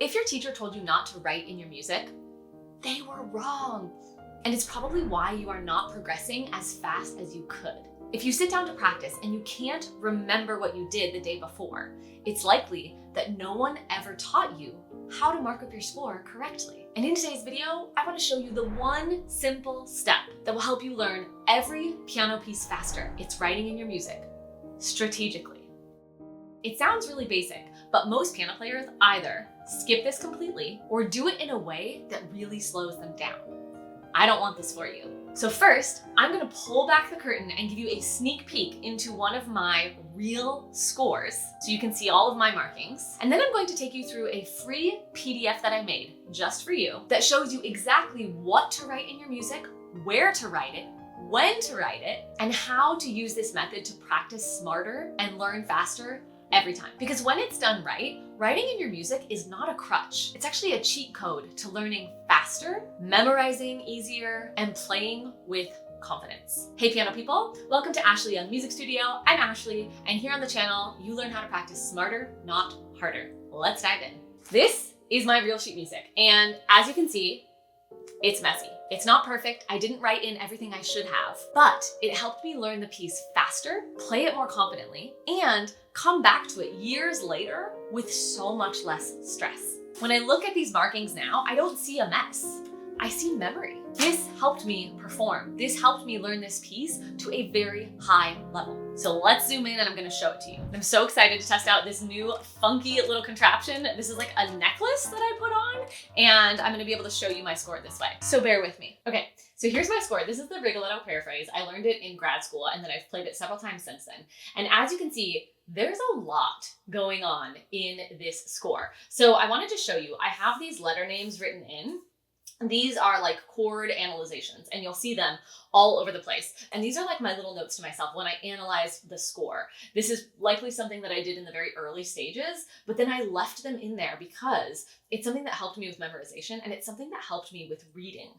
If your teacher told you not to write in your music, they were wrong. And it's probably why you are not progressing as fast as you could. If you sit down to practice and you can't remember what you did the day before, it's likely that no one ever taught you how to mark up your score correctly. And in today's video, I want to show you the one simple step that will help you learn every piano piece faster. It's writing in your music strategically. It sounds really basic, but most piano players either skip this completely or do it in a way that really slows them down. I don't want this for you. So first, I'm gonna pull back the curtain and give you a sneak peek into one of my real scores so you can see all of my markings. And then I'm going to take you through a free PDF that I made just for you that shows you exactly what to write in your music, where to write it, when to write it, and how to use this method to practice smarter and learn faster every time. Because when it's done right, writing in your music is not a crutch. It's actually a cheat code to learning faster, memorizing easier, and playing with confidence. Hey piano people, welcome to Ashlee Young Music Studio. I'm Ashlee, and here on the channel, you learn how to practice smarter, not harder. Let's dive in. This is my real sheet music, and as you can see, it's messy. It's not perfect. I didn't write in everything I should have, but it helped me learn the piece faster, play it more confidently, and come back to it years later with so much less stress. When I look at these markings now, I don't see a mess. I see memory. This helped me perform. This helped me learn this piece to a very high level. So let's zoom in and I'm gonna show it to you. I'm so excited to test out this new funky little contraption. This is like a necklace that I put on, and I'm gonna be able to show you my score this way. So bear with me. Okay, so here's my score. This is the Rigoletto paraphrase. I learned it in grad school and then I've played it several times since then. And as you can see, there's a lot going on in this score. So I wanted to show you, I have these letter names written in. These are like chord analyzations, and you'll see them all over the place. And these are like my little notes to myself when I analyzed the score. This is likely something that I did in the very early stages, but then I left them in there because it's something that helped me with memorization, and it's something that helped me with reading.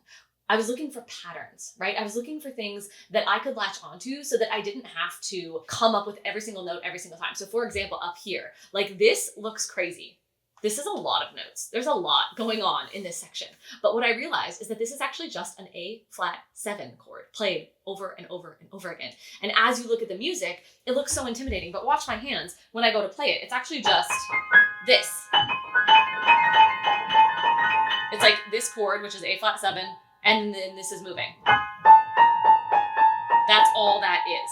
I was looking for patterns, right? I was looking for things that I could latch onto so that I didn't have to come up with every single note every single time. So for example, up here, like this looks crazy. This is a lot of notes. There's a lot going on in this section. But what I realized is that this is actually just an A-flat-7 chord played over and over and over again. And as you look at the music, it looks so intimidating, but watch my hands. When I go to play it, it's actually just this. It's like this chord, which is A-flat-7, and then this is moving. That's all that is.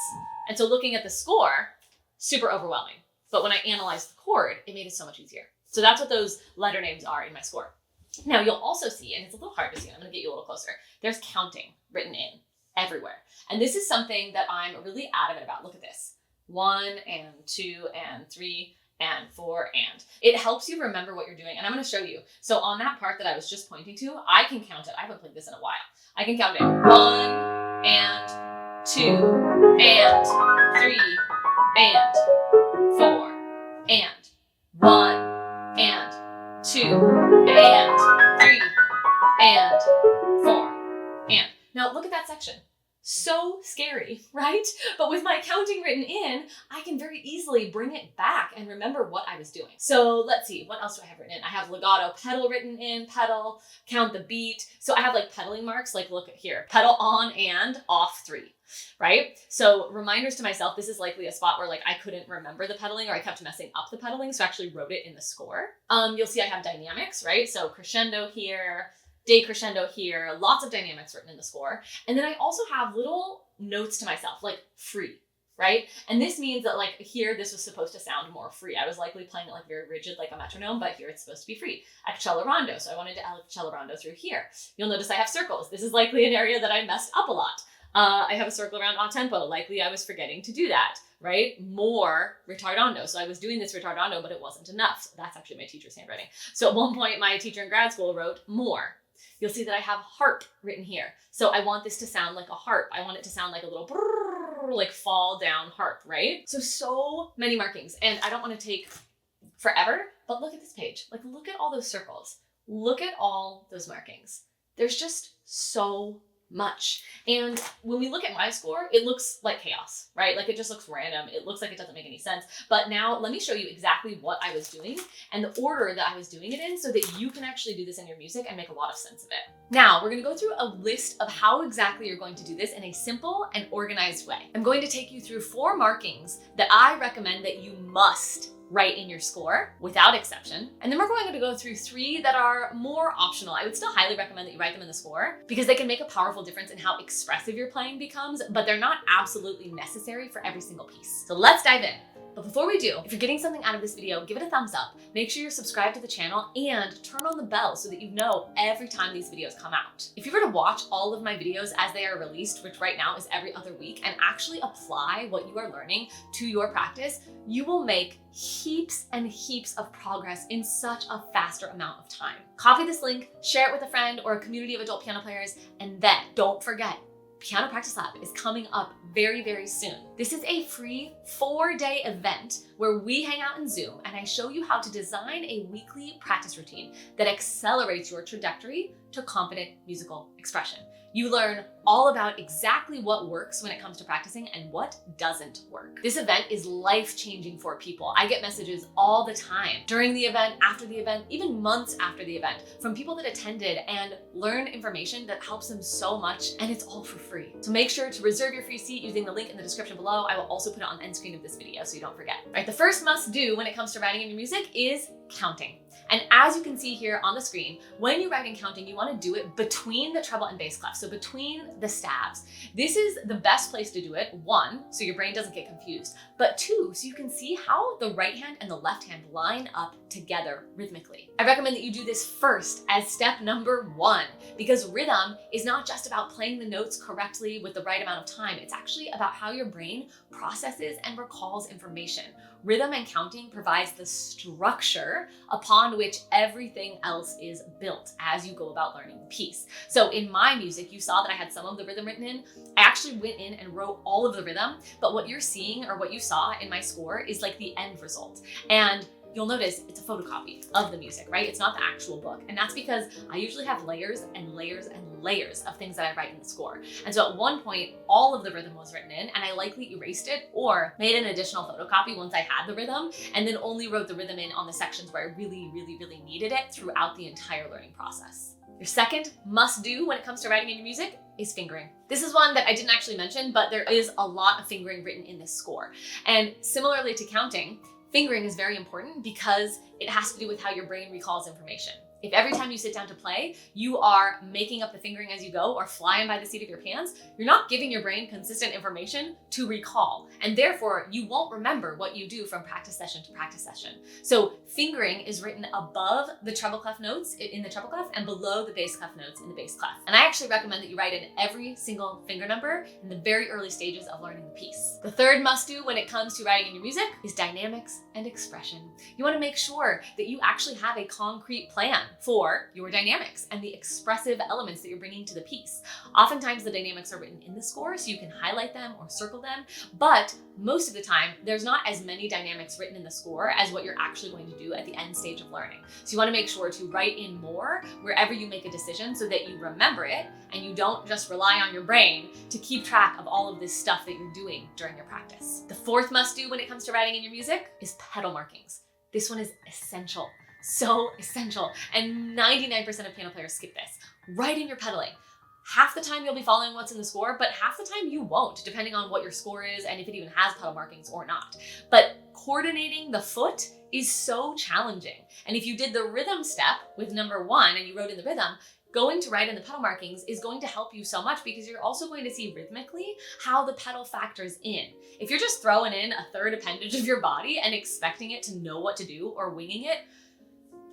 And so looking at the score, super overwhelming. But when I analyzed the chord, it made it so much easier. So that's what those letter names are in my score. Now you'll also see, and it's a little hard to see, and I'm gonna get you a little closer, there's counting written in everywhere. And this is something that I'm really adamant about. Look at this. 1 and 2 and 3 and 4 and. It helps you remember what you're doing, and I'm gonna show you. So on that part that I was just pointing to, I can count it. I haven't played this in a while. I can count it 1 and 2 and 3 and 4 and 1 and 2 and 3 and 4 and. Now look at that section. So scary, right? But with my counting written in, I can very easily bring it back and remember what I was doing. So let's see, what else do I have written in? I have legato pedal written in, pedal, count the beat. So I have like pedaling marks, like look at here, pedal on and off 3, right? So reminders to myself, this is likely a spot where like I couldn't remember the pedaling or I kept messing up the pedaling, so I actually wrote it in the score. You'll see I have dynamics, right? So crescendo here, decrescendo here, lots of dynamics written in the score. And then I also have little notes to myself, like free, right? And this means that like here, this was supposed to sound more free. I was likely playing it like very rigid, like a metronome, but here it's supposed to be free. Accelerando, so I wanted to accelerando through here. You'll notice I have circles. This is likely an area that I messed up a lot. I have a circle around a tempo. Likely I was forgetting to do that, right? More retardando. So I was doing this retardando, but it wasn't enough. So that's actually my teacher's handwriting. So at one point, my teacher in grad school wrote more. You'll see that I have harp written here. So I want this to sound like a harp. I want it to sound like a little brrr, like fall down harp, right? So many markings, and I don't want to take forever, but look at this page. Like look at all those circles. Look at all those markings. There's just so much. And when we look at my score, it looks like chaos, right? Like it just looks random. It looks like it doesn't make any sense. But now let me show you exactly what I was doing and the order that I was doing it in so that you can actually do this in your music and make a lot of sense of it. Now, we're gonna go through a list of how exactly you're going to do this in a simple and organized way. I'm going to take you through 4 markings that I recommend that you must write in your score without exception. And then we're going to go through 3 that are more optional. I would still highly recommend that you write them in the score because they can make a powerful difference in how expressive your playing becomes, but they're not absolutely necessary for every single piece. So let's dive in. But before we do, if you're getting something out of this video, give it a thumbs up. Make sure you're subscribed to the channel and turn on the bell so that you know every time these videos come out. If you were to watch all of my videos as they are released, which right now is every other week, and actually apply what you are learning to your practice, you will make heaps and heaps of progress in such a faster amount of time. Copy this link, share it with a friend or a community of adult piano players, and then don't forget, Piano Practice Lab is coming up very, very soon. This is a free 4-day event where we hang out in Zoom and I show you how to design a weekly practice routine that accelerates your trajectory to confident musical expression. You learn all about exactly what works when it comes to practicing and what doesn't work. This event is life-changing for people. I get messages all the time during the event, after the event, even months after the event from people that attended and learn information that helps them so much, and it's all for free. So make sure to reserve your free seat using the link in the description below. I will also put it on the end screen of this video so you don't forget. All right, the first must-do when it comes to writing in your music is counting. And as you can see here on the screen, when you're writing counting, you want to do it between the treble and bass clef, so between the stabs. This is the best place to do it, 1, so your brain doesn't get confused, but 2, so you can see how the right hand and the left hand line up together rhythmically. I recommend that you do this first as step number 1, because rhythm is not just about playing the notes correctly with the right amount of time. It's actually about how your brain processes and recalls information. Rhythm and counting provides the structure upon which everything else is built as you go about learning the piece. So in my music, you saw that I had some of the rhythm written in. I actually went in and wrote all of the rhythm, but what you're seeing or what you saw in my score is like the end result. And you'll notice it's a photocopy of the music, right? It's not the actual book. And that's because I usually have layers and layers and layers of things that I write in the score. And so at one point, all of the rhythm was written in and I likely erased it or made an additional photocopy once I had the rhythm and then only wrote the rhythm in on the sections where I really, really, really needed it throughout the entire learning process. Your second must-do when it comes to writing in your music is fingering. This is one that I didn't actually mention, but there is a lot of fingering written in this score. And similarly to counting, fingering is very important because it has to do with how your brain recalls information. If every time you sit down to play, you are making up the fingering as you go or flying by the seat of your pants, you're not giving your brain consistent information to recall. And therefore, you won't remember what you do from practice session to practice session. So fingering is written above the treble clef notes in the treble clef and below the bass clef notes in the bass clef. And I actually recommend that you write in every single finger number in the very early stages of learning the piece. The third must-do when it comes to writing in your music is dynamics and expression. You want to make sure that you actually have a concrete plan for your dynamics and the expressive elements that you're bringing to the piece. Oftentimes the dynamics are written in the score so you can highlight them or circle them, but most of the time there's not as many dynamics written in the score as what you're actually going to do at the end stage of learning. So you want to make sure to write in more wherever you make a decision so that you remember it and you don't just rely on your brain to keep track of all of this stuff that you're doing during your practice. The fourth must-do when it comes to writing in your music is pedal markings. This one is essential. So essential. And 99% of piano players skip this. Write in your pedaling. Half the time you'll be following what's in the score, but half the time you won't, depending on what your score is and if it even has pedal markings or not. But coordinating the foot is so challenging. And if you did the rhythm step with number 1 and you wrote in the rhythm, going to write in the pedal markings is going to help you so much because you're also going to see rhythmically how the pedal factors in. If you're just throwing in a third appendage of your body and expecting it to know what to do or winging it,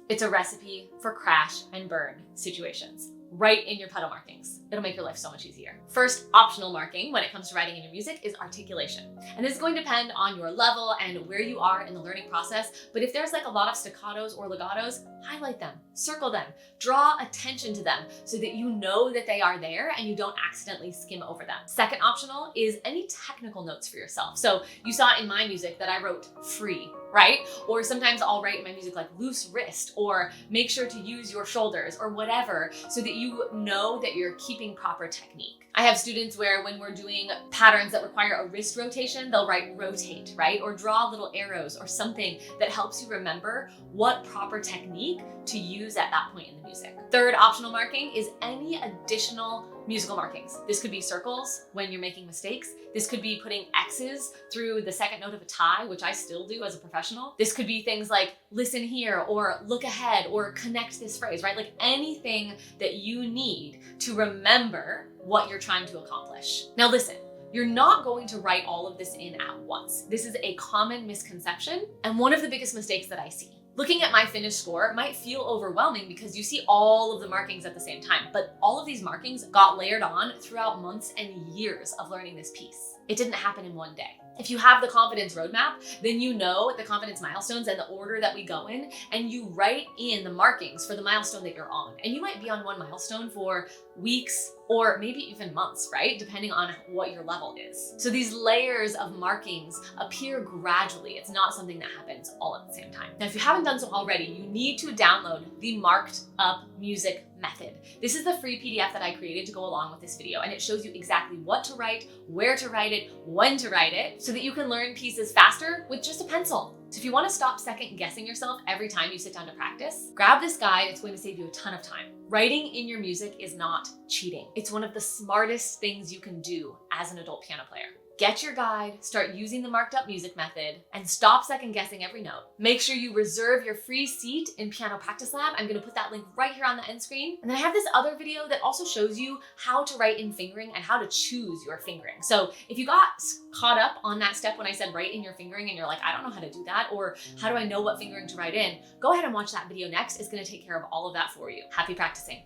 it's a recipe for crash and burn situations. Write in your pedal markings. It'll make your life so much easier. First optional marking when it comes to writing in your music is articulation. And this is going to depend on your level and where you are in the learning process. But if there's like a lot of staccatos or legatos, highlight them, circle them, draw attention to them so that you know that they are there and you don't accidentally skim over them. Second optional is any technical notes for yourself. So you saw in my music that I wrote free, right? Or sometimes I'll write in my music like loose wrist, or make sure to use your shoulders, or whatever, so that you know that you're keeping proper technique. I have students where when we're doing patterns that require a wrist rotation, they'll write rotate, right? Or draw little arrows or something that helps you remember what proper technique to use at that point in the music. Third optional marking is any additional musical markings. This could be circles when you're making mistakes. This could be putting X's through the second note of a tie, which I still do as a professional. This could be things like listen here, or look ahead, or connect this phrase, right? Like anything that you need to remember what you're trying to accomplish. Now listen, you're not going to write all of this in at once. This is a common misconception and one of the biggest mistakes that I see. Looking at my finished score might feel overwhelming because you see all of the markings at the same time, but all of these markings got layered on throughout months and years of learning this piece. It didn't happen in one day. If you have the confidence roadmap, then you know the confidence milestones and the order that we go in, and you write in the markings for the milestone that you're on. And you might be on one milestone for weeks or maybe even months, right? Depending on what your level is. So these layers of markings appear gradually. It's not something that happens all at the same time. Now, if you haven't done so already, you need to download the Marked Up Music Method. This is the free PDF that I created to go along with this video, and it shows you exactly what to write, where to write it, when to write it, so that you can learn pieces faster with just a pencil. So if you want to stop second guessing yourself every time you sit down to practice, grab this guide. It's going to save you a ton of time. Writing in your music is not cheating. It's one of the smartest things you can do as an adult piano player. Get your guide, start using the Marked Up Music Method, and stop second guessing every note. Make sure you reserve your free seat in Piano Practice Lab. I'm gonna put that link right here on the end screen. And then I have this other video that also shows you how to write in fingering and how to choose your fingering. So if you got caught up on that step when I said write in your fingering and you're like, I don't know how to do that, or how do I know what fingering to write in? Go ahead and watch that video next. It's gonna take care of all of that for you. Happy practicing.